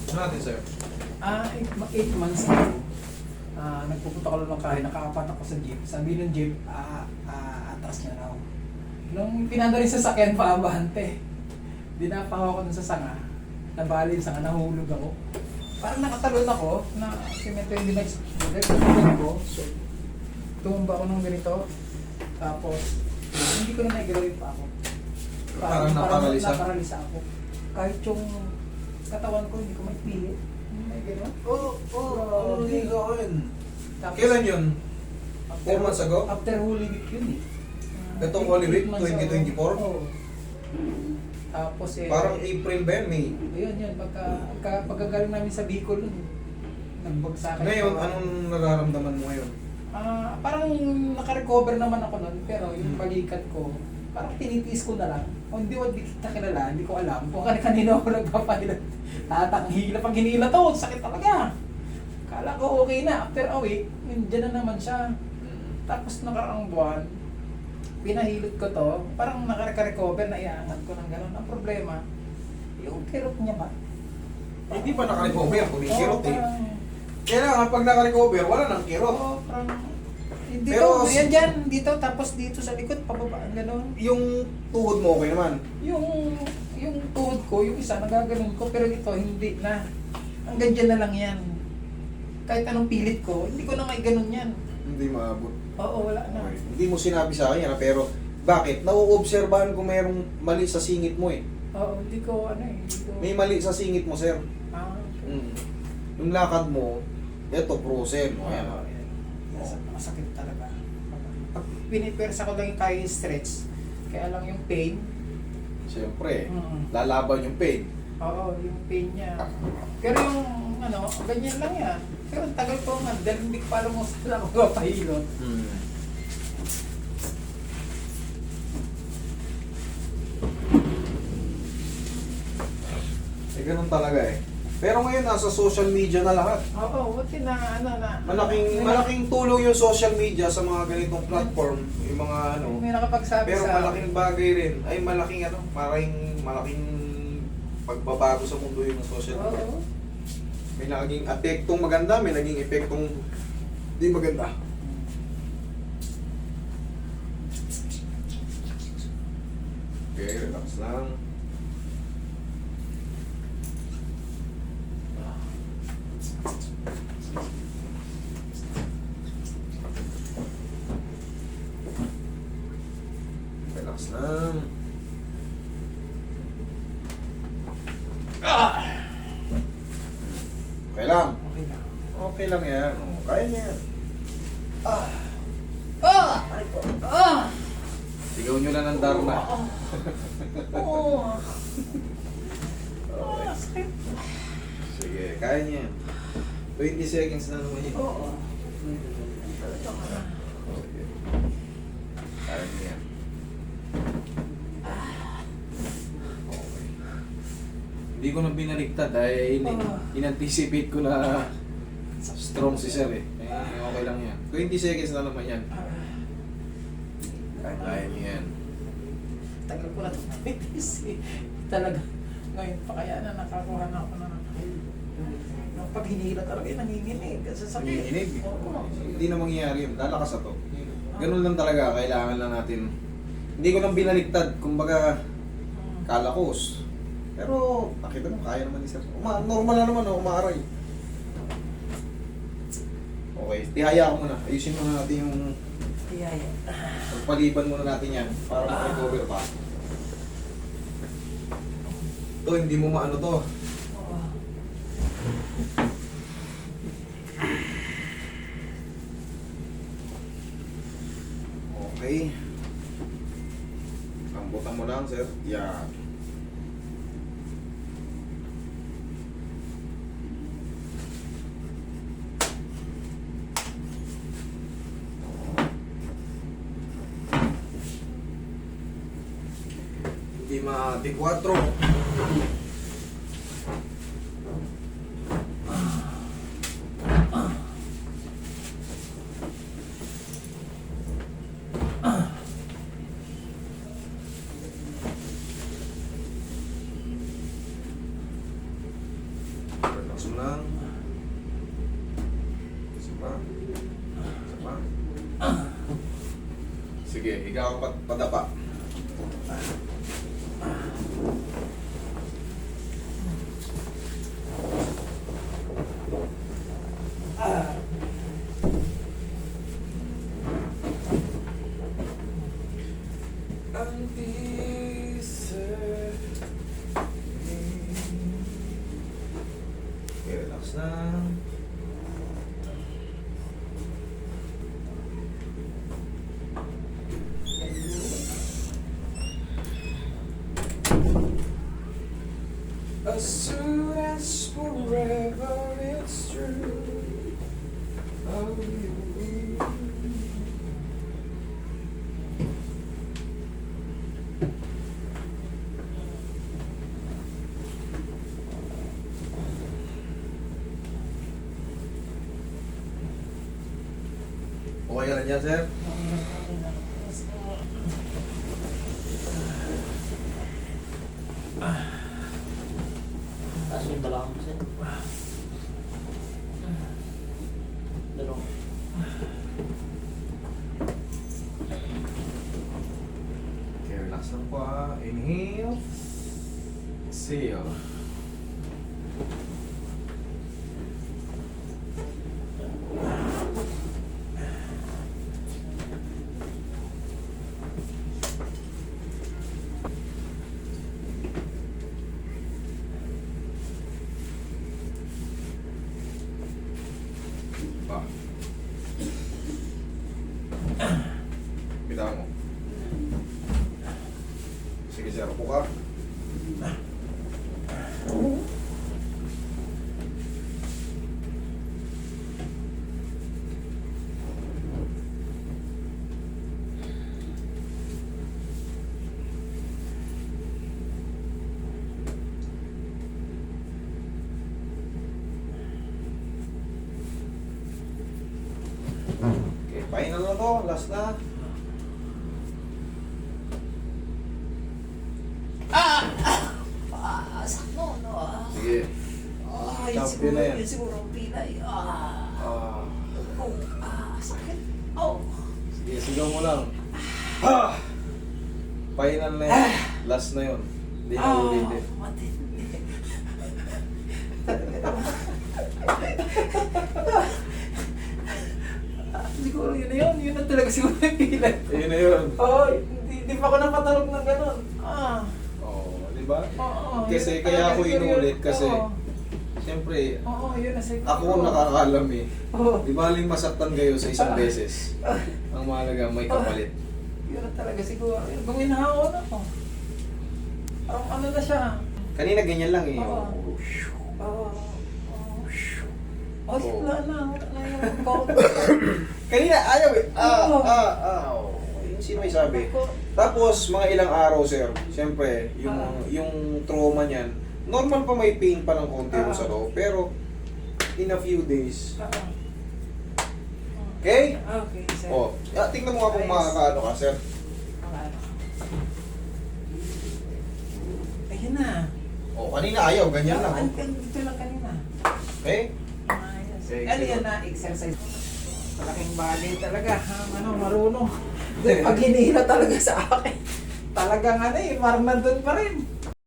Ano natin sa'yo? 8 months ago, nagpupunta ko lang ng kain, nakaapat ako sa jeep. Sabi ng jeep, atras niya raw. Nung pinanda rin sa sakyan, paabante. Dinapahaw ako dun sa sanga, nabali yung sanga, nahulog ako. Parang nakatalon ako, na simento yung dinagsulag ko. So, tumumba ako ng ganito. Tapos, hindi ko na naigawin pa ako. Parang naparalisa? Naparalisa ako. Kahit yung katawan ko, hindi ko maipilit. May gano'n. Oo, hindi ko yun. Tapos, Kailan yun? 4 months ago? After Holy Week yun eh. Itong Holy Week, 8 months ago. 2024? Oo. Tapos Parang April ba yun, May? Ayun, pagkagaling namin sa Bicol nun, nagbagsakan. Ngayon, anong nararamdaman mo ngayon? Parang nakarecover naman ako nun, pero yung balikat ko, parang tinitiis ko na lang. O hindi kita kilala, hindi ko alam kung kanino ako nagpapahilot. Hila pag hinila to, sakit talaga. Kala ko okay na, after a week, dyan na naman siya. Tapos nakaraang buwan, pinahilot ko to, parang nakaka-recover na iangat ko ng gano'n. Ang problema, yung kirot niya ba? Hindi pa naka-recover, kumikirot eh. parang- Kailangan pag naka-recover, wala nang kirot. Oo, parang... Dito, Pero- yan dyan, dito, tapos dito sa likod, pababa, gano'n. Yung tuhod mo okay naman. Yung tuhod ko, yung isa, nagaganon ko, pero ito, hindi na. Hanggang dyan na lang yan. Kahit anong pilit ko, hindi ko na may ganun yan. Hindi maabot. Oo, wala na. Okay. Hindi mo sinabi sa akin yan, pero bakit? Nauobserbahan ko mayroong mali sa singit mo eh. Oo, hindi ko, hindi ko... May mali sa singit mo, sir. Okay. Yung lakad mo, eto, frozen. O, ayan. Oo, yan. Masakit talaga. Pag pinipersa ko lang yung kaya stretch, kaya lang yung pain. Siyempre, Mm. lalaban yung pain. Oo, yung pain niya. Pero yung ganyan lang yan. Pero ang tagal ko nga, dahil hindi ko pa alam kung saan ako mapahilot. Eh, ganun talaga eh. Pero ngayon, nasa social media na lahat. Oo, buti na na. Malaking tulong yung social media sa mga ganitong platform, yung mga May nakapagsabi pero sa... malaking bagay rin, ay malaking pagbabago sa mundo yung social media. Oo. May naging epektong maganda, may naging epektong di maganda. Okay, relax lang. Relax lang. Okay lang. Okay na. Okay lang yan. O, kaya niya yan. Ay po. Sigaw nyo na ng Darna. Oo. Okay. Sakit. Sige, kaya niya yan. 20 seconds na naman yun. Oo. Okay. Kaya niya yan. Okay. Hindi ko na binaliktad dahil in-anticipate ko na strong si Sir eh. Okay lang yan. 20 seconds na naman yan. Kaya niya yan. Tagal ko na ito talaga. Ngayon pa kaya na nakakuha na ako na ng pag hinihila talaga nanginginig. Kasi sakit. Nanginginig. Oo. Hindi na mangyayari yun. Lalakas na to. Ganun lang talaga. Kailangan lang natin. Hindi ko nang binaliktad. Kumbaga, kalakos. Pero, nakita mo, kaya naman ni Sir. Normal na naman, umaaray. Okay, tihaya ko muna. Ayusin muna natin yung... Iyaya. Pagpaliban muna natin yan para maka-recover pa. Ito, hindi mo maano to. Oo. Okay. Lambutan mo lang, sir. Yan. Lima, di 4. Relax mo lang. Isa pa. Isa pa. Sige, higa ka padapa. Okay, relax lang. As soon as forever it's true, I will be. Okay ka na dyan, sir? Taas yung balakang mo, sir. Dalawang. Okay, relax lang po ha. Inhale. Exhale. Pa. Bitawan mo. Sige, sir. Upo ka. Okay, final na to. Last na. Sakto, no? Sige. Yun Champion siguro, na yan. yun siguro ang pilay. Ah. Sakit. Oh. Sige, sigaw mo lang. Ah! Final na yan. Last na yun. Hindi na ulitin. Matindi. Siguro yun na yun. Yun na talaga siguro yung pilay. Ayun na yun. Oo, hindi pa ako napatalog ng gano'n. Oo, di ba? Oo. Kasi yun kaya talaga ako siguro inulit yun. kasi Oo. siyempre Oo, yun na siguro. ako ang nakakalam eh. Oo. Di baling masaktan kayo sa isang beses. Ang mahalaga may kapalit. Yun na talaga siguro. Guminahawa na ako. Parang ano na siya. Kanina ganyan lang eh. Oo. Oo. Wala na yung code. Kanina ayaw eh. Oo. Yung sino may sabi? Tapos mga ilang araw sir, siyempre Ah. yung trauma niyan, normal pa may pain pa ng konti mo sa loob, pero in a few days. Okay? Okay, sir. Oh, tingnan mo nga kung Ayos. makakaano ka sir. Ayun na. Oh, kanina ayaw, ganyan lang. Oh. Dito lang kanina. Okay? Ayos. Okay, Ano sige. yan na exercise? Malaking bagay talaga. Marunong. Pag hinihila talaga sa akin. Talagang parang nandun pa rin.